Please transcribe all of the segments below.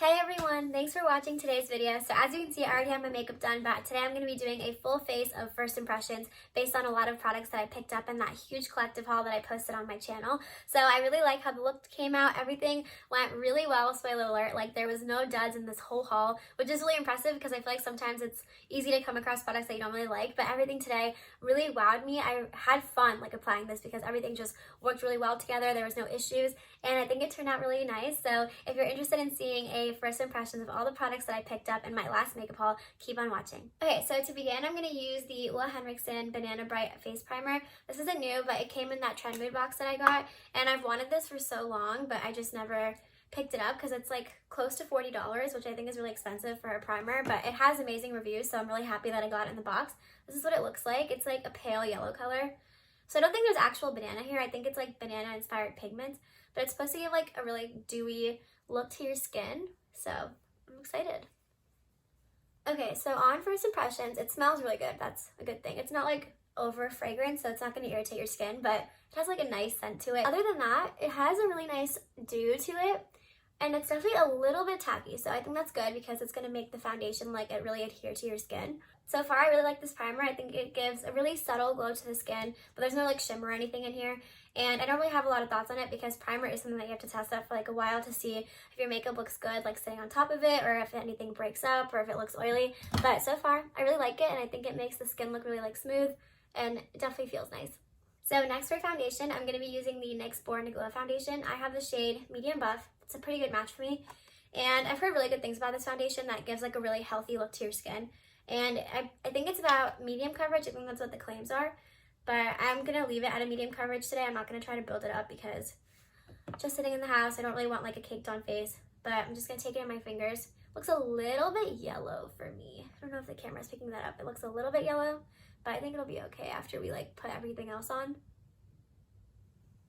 Hey everyone, thanks for watching today's video. So as you can see, I already have my makeup done, but today I'm going to be doing a full face of first impressions based on a lot of products that I picked up in that huge collective haul that I posted on my channel. So I really like how the look came out. Everything went really well, spoiler alert. Like there was no duds in this whole haul, which is really impressive because I feel like sometimes it's easy to come across products that you don't really like, but everything today really wowed me. I had fun like applying this because everything just worked really well together. There was no issues, and I think it turned out really nice. So if you're interested in seeing a first impressions of all the products that I picked up in my last makeup haul, keep on watching. Okay, so to begin, I'm going to use the Ole Henrikson Banana Bright Face Primer. This isn't new, but it came in that Trend Mood box that I got, and I've wanted this for so long, but I just never picked it up because it's like close to $40, which I think is really expensive for a primer, but it has amazing reviews, so I'm really happy that I got it in the box. This is what it looks like. It's like a pale yellow color. So I don't think there's actual banana here. I think it's like banana inspired pigment, but it's supposed to give like a really dewy look to your skin. So I'm excited. Okay, so on first impressions, it smells really good. That's a good thing. It's not like over fragrance, so it's not going to irritate your skin, but it has like a nice scent to it. Other than that, it has a really nice dew to it, and it's definitely a little bit tacky, so I think that's good because it's going to make the foundation like it really adhere to your skin. So far, I really like this primer. I think it gives a really subtle glow to the skin, but there's no like shimmer or anything in here. And I don't really have a lot of thoughts on it because primer is something that you have to test out for like a while to see if your makeup looks good, like sitting on top of it, or if anything breaks up, or if it looks oily. But so far, I really like it, and I think it makes the skin look really like smooth, and it definitely feels nice. So next for foundation, I'm going to be using the NYX Born to Glow foundation. I have the shade Medium Buff. It's a pretty good match for me, and I've heard really good things about this foundation that gives like a really healthy look to your skin. And I think it's about medium coverage. I think that's what the claims are. But I'm going to leave it at a medium coverage today. I'm not going to try to build it up because just sitting in the house, I don't really want like a caked on face. But I'm just going to take it in my fingers. Looks a little bit yellow for me. I don't know if the camera's picking that up. It looks a little bit yellow, but I think it'll be okay after we like put everything else on.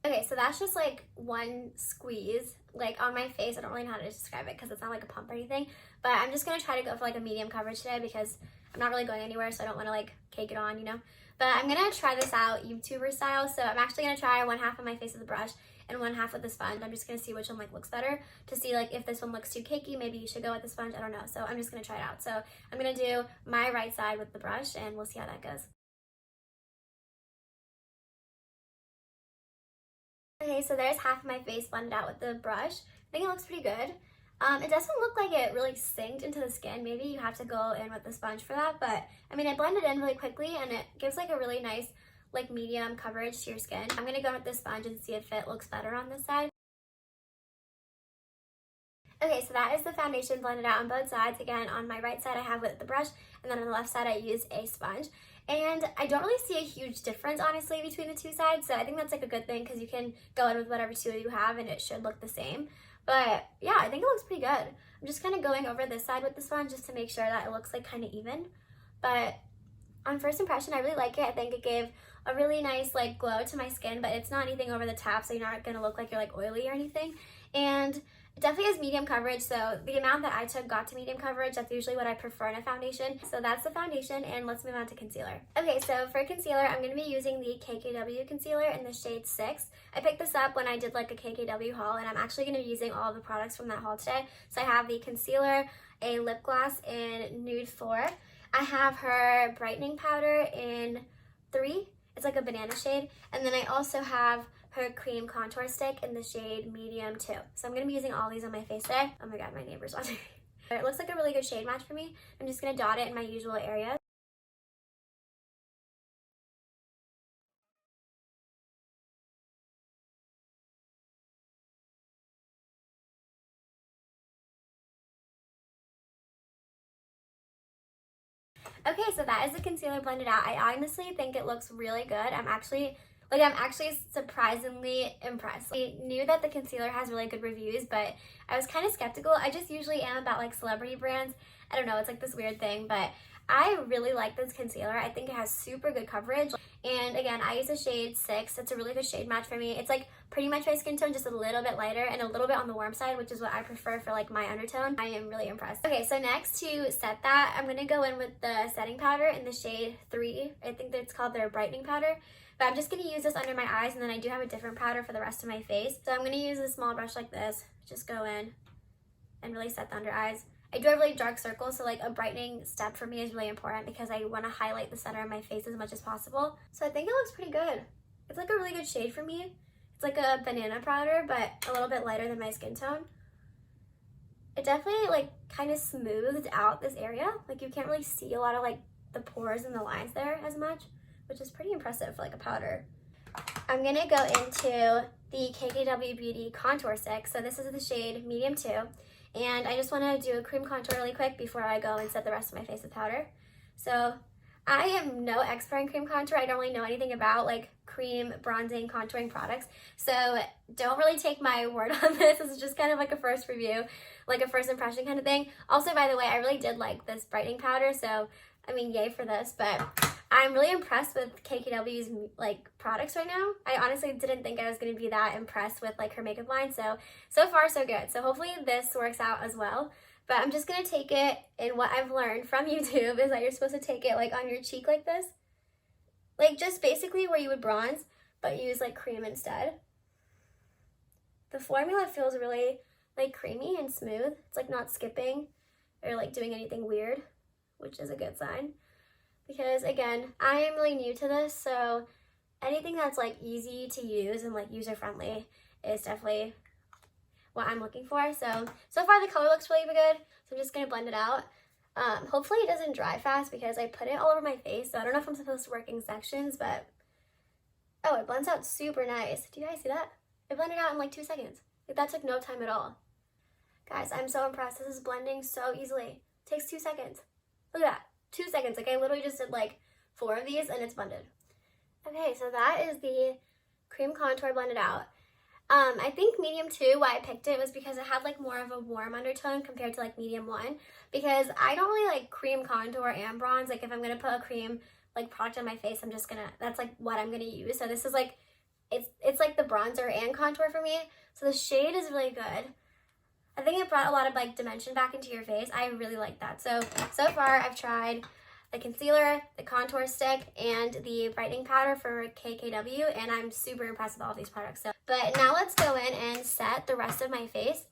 Okay, so that's just like one squeeze like on my face. I don't really know how to describe it because it's not like a pump or anything, but I'm just going to try to go for like a medium coverage today because I'm not really going anywhere, so I don't want to like cake it on, you know. But I'm going to try this out YouTuber style, so I'm actually going to try one half of my face with the brush and one half with the sponge. I'm just going to see which one like looks better to see like if this one looks too cakey, maybe you should go with the sponge. I don't know, so I'm just going to try it out. So I'm going to do my right side with the brush and we'll see how that goes. Okay, so there's half of my face blended out with the brush. I think it looks pretty good. It doesn't look like it really synced into the skin. Maybe you have to go in with the sponge for that, but I mean, it blended in really quickly and it gives like a really nice like medium coverage to your skin. I'm gonna go with the sponge and see if it looks better on this side. Okay, so that is the foundation blended out on both sides. Again, on my right side I have with the brush, and then on the left side I use a sponge. And I don't really see a huge difference, honestly, between the two sides, so I think that's like a good thing because you can go in with whatever two you have and it should look the same. But yeah, I think it looks pretty good. I'm just kind of going over this side with the sponge just to make sure that it looks like kind of even. But on first impression, I really like it. I think it gave a really nice like glow to my skin, but it's not anything over the top, so you're not gonna look like you're like oily or anything. And it definitely has medium coverage, so the amount that I took got to medium coverage. That's usually what I prefer in a foundation. So that's the foundation, and let's move on to concealer. Okay, so for concealer, I'm going to be using the KKW concealer in the shade 6. I picked this up when I did like a KKW haul, and I'm actually going to be using all of the products from that haul today. So I have the concealer, a lip gloss in Nude 4. I have her brightening powder in 3. It's like a banana shade. And then I also have her cream contour stick in the shade Medium 2. So I'm going to be using all these on my face today. Oh my god, my neighbor's watching. It looks like a really good shade match for me. I'm just going to dot it in my usual areas. Okay, so that is the concealer blended out. I honestly think it looks really good. I'm actually surprisingly impressed. I knew that the concealer has really good reviews, but I was kind of skeptical. I just usually am about like celebrity brands. I don't know, it's like this weird thing, but I really like this concealer. I think it has super good coverage. And again, I use the shade 6. It's a really good shade match for me. It's like pretty much my skin tone, just a little bit lighter and a little bit on the warm side, which is what I prefer for like my undertone. I am really impressed. Okay, so next to set that, I'm gonna go in with the setting powder in the shade 3. I think that it's called their brightening powder. But I'm just going to use this under my eyes, and then I do have a different powder for the rest of my face. So I'm going to use a small brush like this, just go in and really set the under eyes. I do have really dark circles, so like a brightening step for me is really important because I want to highlight the center of my face as much as possible. So I think it looks pretty good. It's like a really good shade for me. It's like a banana powder, but a little bit lighter than my skin tone. It definitely like kind of smoothed out this area. Like you can't really see a lot of like the pores and the lines there as much, which is pretty impressive for like a powder. I'm gonna go into the KKW Beauty Contour Stick. So this is the shade Medium 2. And I just want to do a cream contour really quick before I go and set the rest of my face with powder. So I am no expert in cream contour. I don't really know anything about like cream, bronzing, contouring products. So don't really take my word on this. This is just kind of like a first review, like a first impression kind of thing. Also, by the way, I really did like this brightening powder. So, I mean, yay for this. But I'm really impressed with KKW's like products right now. I honestly didn't think I was going to be that impressed with like her makeup line. So far so good. So hopefully this works out as well. But I'm just going to take it, and what I've learned from YouTube is that you're supposed to take it like on your cheek like this. Like just basically where you would bronze, but use like cream instead. The formula feels really like creamy and smooth. It's like not skipping or like doing anything weird, which is a good sign. Because again, I am really new to this, so anything that's like easy to use and like user friendly is definitely what I'm looking for. So far the color looks really good, so I'm just gonna blend it out. Hopefully it doesn't dry fast because I put it all over my face, so I don't know if I'm supposed to work in sections, but oh, it blends out super nice. Do you guys see that? It blended out in like 2 seconds. Like that took no time at all. Guys, I'm so impressed. This is blending so easily. It takes 2 seconds. Look at that. 2 seconds. Like I literally just did like 4 of these and it's blended. Okay, so that is the cream contour blended out. I think medium 2, why I picked it was because it had like more of a warm undertone compared to like medium 1, because I don't really like cream contour and bronze. Like if I'm gonna put a cream like product on my face, that's like what I'm gonna use. So this is like, it's like the bronzer and contour for me. So the shade is really good. I think it brought a lot of like dimension back into your face. I really like that. So far I've tried the concealer, the contour stick, and the brightening powder for KKW, and I'm super impressed with all of these products. But now let's go in and set the rest of my face.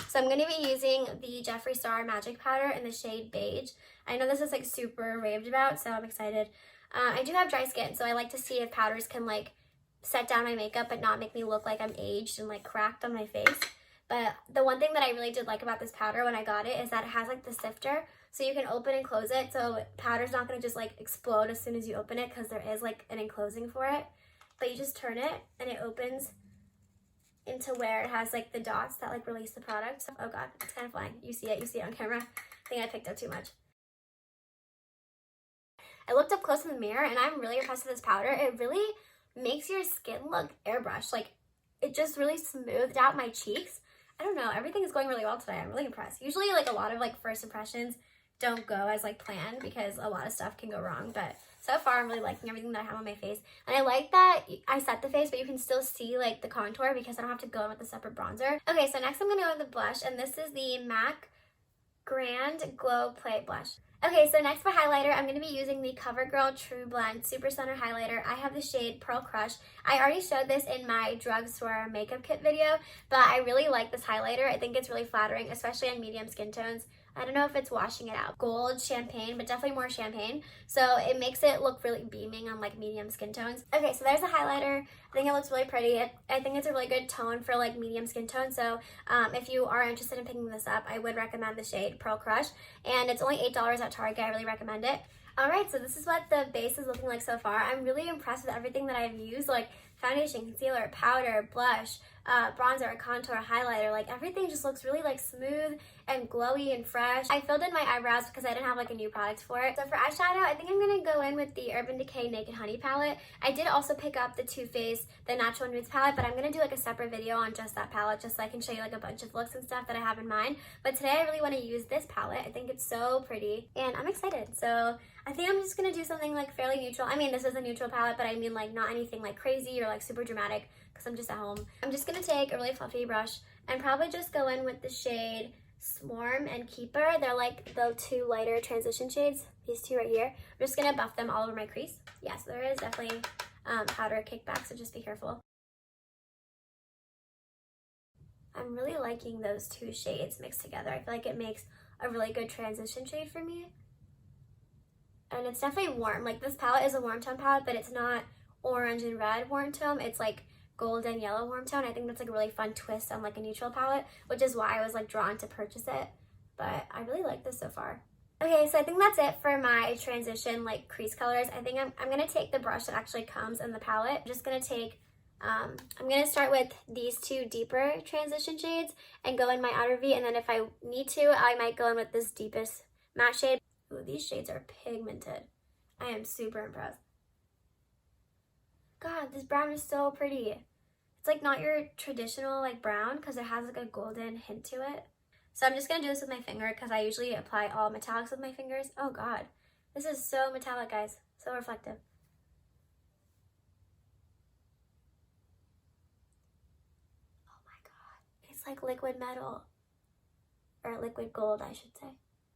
So I'm going to be using the Jeffree Star Magic Powder in the shade Beige. I know this is like super raved about, so I'm excited. I do have dry skin, so I like to see if powders can like set down my makeup but not make me look like I'm aged and like cracked on my face. But the one thing that I really did like about this powder when I got it is that it has like the sifter, so you can open and close it, so powder's not going to just like explode as soon as you open it, because there is like an enclosing for it. But you just turn it and it opens into where it has like the dots that like release the product. Oh god, it's kind of flying. You see it on camera. I think I picked up too much. I looked up close in the mirror and I'm really impressed with this powder. It really makes your skin look airbrushed. Like it just really smoothed out my cheeks. I don't know, everything is going really well today. I'm really impressed. Usually like a lot of like first impressions don't go as like planned because a lot of stuff can go wrong, but so far I'm really liking everything that I have on my face. And I like that I set the face, but you can still see like the contour because I don't have to go in with a separate bronzer. Okay, so next I'm gonna go with the blush, and this is the MAC Grand Glow Play Blush. Okay, so next for highlighter, I'm going to be using the Covergirl trublend Super Center Highlighter. I have the shade Pearl Crush. I already showed this in my drugstore makeup kit video, but I really like this highlighter. I think it's really flattering, especially on medium skin tones. I don't know if it's washing it out. Gold champagne, but definitely more champagne. So it makes it look really beaming on like medium skin tones. Okay, so there's the highlighter. I think it looks really pretty. I think it's a really good tone for like medium skin tone. So if you are interested in picking this up, I would recommend the shade Pearl Crush. And it's only $8 at Target. I really recommend it. Alright, so this is what the base is looking like so far. I'm really impressed with everything that I've used, like foundation, concealer, powder, blush, bronzer, contour, highlighter. Like everything just looks really like smooth and glowy and fresh. I filled in my eyebrows because I didn't have like a new product for it. So for eyeshadow, I think I'm going to go in with the Urban Decay Naked Honey palette. I did also pick up the Too Faced The Natural Nudes palette, but I'm going to do like a separate video on just that palette just so I can show you like a bunch of looks and stuff that I have in mind. But today I really want to use this palette. I think it's so pretty and I'm excited. So I think I'm just going to do something like fairly neutral. I mean, this is a neutral palette, but I mean like not anything like crazy or like super dramatic because I'm just at home. I'm just going to take a really fluffy brush and probably just go in with the shade Swarm and Keeper. They're like the two lighter transition shades, these two right here. I'm just going to buff them all over my crease. Yes, there is definitely powder kickback, so just be careful. I'm really liking those two shades mixed together. I feel like it makes a really good transition shade for me. And it's definitely warm. Like, this palette is a warm tone palette, but it's not orange and red warm tone. It's like gold and yellow warm tone. I think that's like a really fun twist on like a neutral palette, which is why I was like drawn to purchase it. But I really like this so far. Okay, so I think that's it for my transition like crease colors. I think I'm gonna take the brush that actually comes in the palette. I'm just gonna take, I'm gonna start with these two deeper transition shades and go in my outer V, and then if I need to, I might go in with this deepest matte shade. Ooh, these shades are pigmented. I am super impressed. God, this brown is so pretty. It's like not your traditional like brown because it has like a golden hint to it. So I'm just gonna do this with my finger because I usually apply all metallics with my fingers. Oh God, this is so metallic, guys. So reflective. Oh my God, it's like liquid metal. Or liquid gold, I should say.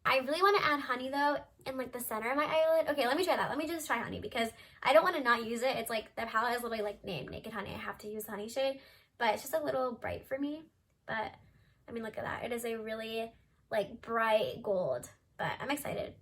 I really want to add honey though in like the center of my eyelid. Okay, let me try that. Let me just try honey because I don't want to not use it. It's like the palette is literally like named Naked Honey. I have to use the honey shade, but it's just a little bright for me. But I mean, look at that. It is a really like bright gold, but I'm excited.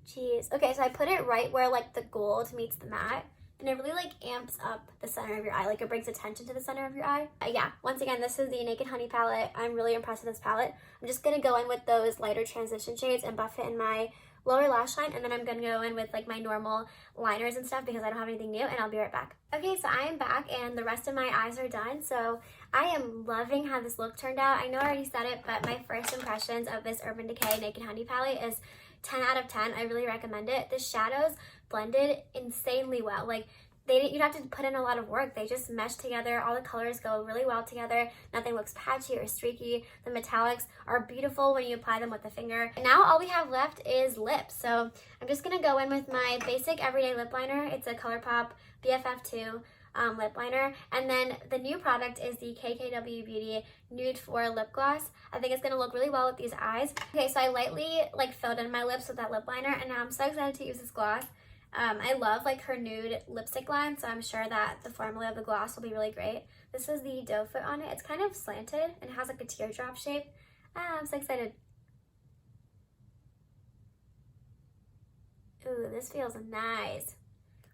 Jeez. Okay, so I put it right where like the gold meets the matte. And it really like amps up the center of your eye. Like it brings attention to the center of your eye. Yeah, once again, this is the Naked Honey palette. I'm really impressed with this palette. I'm just going to go in with those lighter transition shades and buff it in my lower lash line. And then I'm going to go in with like my normal liners and stuff because I don't have anything new. And I'll be right back. Okay, so I am back and the rest of my eyes are done. So I am loving how this look turned out. I know I already said it, but my first impressions of this Urban Decay Naked Honey palette is 10 out of 10. I really recommend it. The shadows blended insanely well. Like you don't have to put in a lot of work. They just mesh together. All the colors go really well together. Nothing looks patchy or streaky. The metallics are beautiful when you apply them with the finger. And now all we have left is lips. So I'm just gonna go in with my basic everyday lip liner. It's a ColourPop BFF2 lip liner. And then the new product is the KKW Beauty Nude 4 lip gloss. I think it's gonna look really well with these eyes. Okay, so I lightly like filled in my lips with that lip liner and now I'm so excited to use this gloss. I love like her nude lipstick line, so I'm sure that the formula of the gloss will be really great. This is the doe foot on it. It's kind of slanted and it has like a teardrop shape. I'm so excited. Ooh, this feels nice.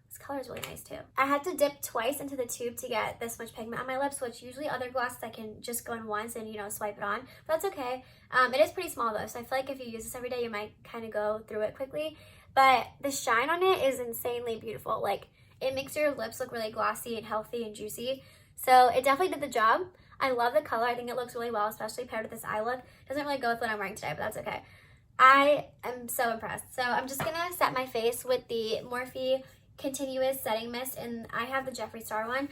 This color is really nice too. I had to dip twice into the tube to get this much pigment on my lips, which usually other glosses I can just go in once and, you know, swipe it on. But that's okay. It is pretty small though, so I feel like if you use this every day, you might kind of go through it quickly. But the shine on it is insanely beautiful. Like, it makes your lips look really glossy and healthy and juicy. So it definitely did the job. I love the color. I think it looks really well, especially paired with this eye look. Doesn't really go with what I'm wearing today, but that's okay. I am so impressed. So I'm just gonna set my face with the Morphe Continuous Setting Mist, and I have the Jeffree Star one.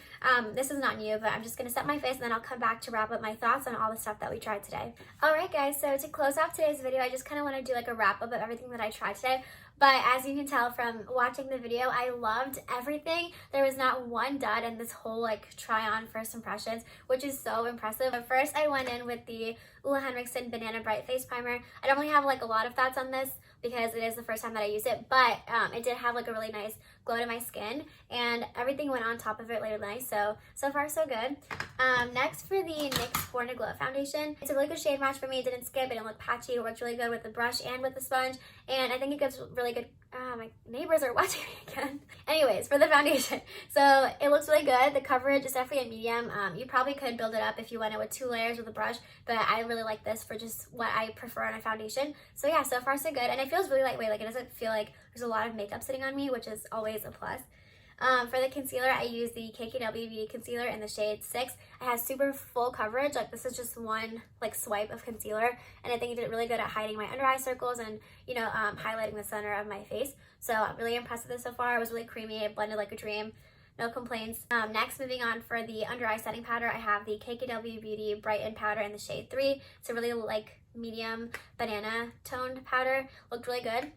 This is not new, but I'm just gonna set my face and then I'll come back to wrap up my thoughts on all the stuff that we tried today. Alright guys, so to close off today's video, I just kind of want to do like a wrap up of everything that I tried today. But as you can tell from watching the video, I loved everything. There was not one dud in this whole like try on first impressions, which is so impressive. But first I went in with the Ole Henrikson Banana Bright Face Primer. I don't really have like a lot of thoughts on this because it is the first time that I use it, but it did have like a really nice glow to my skin and everything went on top of it really nice. So far so good. Next for the NYX Born to Glow foundation. It's a really good shade match for me. It didn't skip, it didn't look patchy. It worked really good with the brush and with the sponge, and I think it gives really good, my neighbors are watching me again. Anyways, for the foundation, so it looks really good. The coverage is definitely a medium. You probably could build it up if you went in with 2 layers with a brush, but I really like this for just what I prefer on a foundation. So yeah, so far so good, and it feels really lightweight. Like, it doesn't feel like there's a lot of makeup sitting on me, which is always a plus. For the concealer, I use the KKW Beauty concealer in the shade 6. It has super full coverage. Like, this is just one like swipe of concealer, and I think it did really good at hiding my under eye circles and, you know, highlighting the center of my face. So I'm really impressed with this so far. It was really creamy. It blended like a dream. No complaints. Next, moving on for the under eye setting powder, I have the KKW Beauty Brighten powder in the shade 3. It's a really like medium banana toned powder. Looked really good.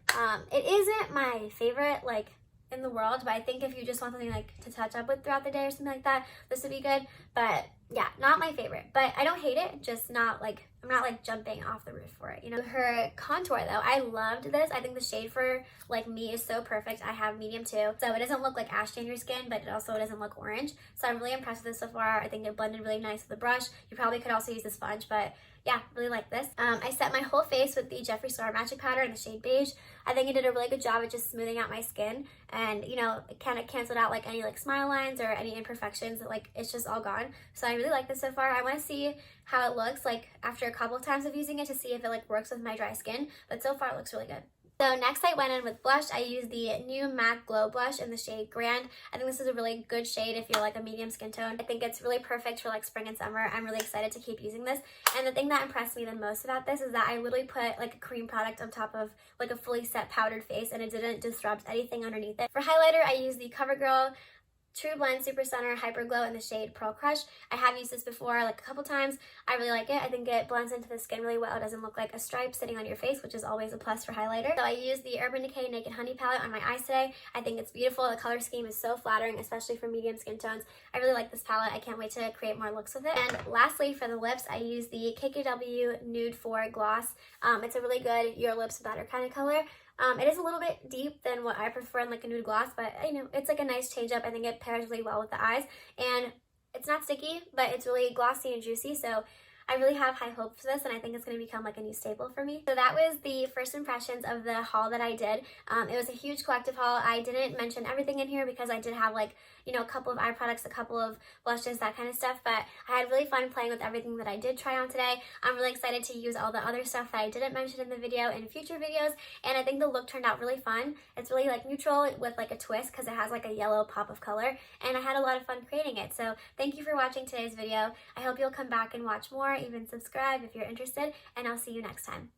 It isn't my favorite like in the world, but I think if you just want something like to touch up with throughout the day or something like that, this would be good. But yeah, not my favorite, but I don't hate it, just not like, I'm not like jumping off the roof for it, you know. Her contour though, I loved this. I think the shade for like me is so perfect. I have medium too, so it doesn't look like ashy on your skin, but it also doesn't look orange. So I'm really impressed with this so far. I think it blended really nice with the brush. You probably could also use a sponge, but yeah, really like this. I set my whole face with the Jeffree Star Magic Powder in the shade beige. I think it did a really good job at just smoothing out my skin, and you know, it kind of canceled out like any like smile lines or any imperfections. Like it's just all gone. So I really like this so far. I want to see how it looks like after a couple of times of using it to see if it like works with my dry skin, but so far it looks really good. So next I went in with blush. I used the new MAC Glow Blush in the shade Grand. I think this is a really good shade if you're like a medium skin tone. I think it's really perfect for like spring and summer. I'm really excited to keep using this. And the thing that impressed me the most about this is that I literally put like a cream product on top of like a fully set powdered face, and it didn't disrupt anything underneath it. For highlighter, I used the Covergirl trublend Super Center Hyper Glow in the shade Pearl Crush. I have used this before like a couple times. I really like it. I think it blends into the skin really well. It doesn't look like a stripe sitting on your face, which is always a plus for highlighter. So I used the Urban Decay Naked Honey palette on my eyes today. I think it's beautiful. The color scheme is so flattering, especially for medium skin tones. I really like this palette. I can't wait to create more looks with it. And lastly, for the lips, I used the KKW Nude 4 Gloss. It's a really good Your Lips Better kind of color. It is a little bit deep than what I prefer in like a nude gloss, but you know, it's like a nice change up. I think it pairs really well with the eyes, and it's not sticky, but it's really glossy and juicy, so I really have high hopes for this, and I think it's going to become like a new staple for me. So that was the first impressions of the haul that I did. It was a huge collective haul. I didn't mention everything in here because I did have like, you know, a couple of eye products, a couple of blushes, that kind of stuff, but I had really fun playing with everything that I did try on today. I'm really excited to use all the other stuff that I didn't mention in the video in future videos, and I think the look turned out really fun. It's really like neutral with like a twist because it has like a yellow pop of color, and I had a lot of fun creating it. So thank you for watching today's video. I hope you'll come back and watch more, even subscribe if you're interested, and I'll see you next time.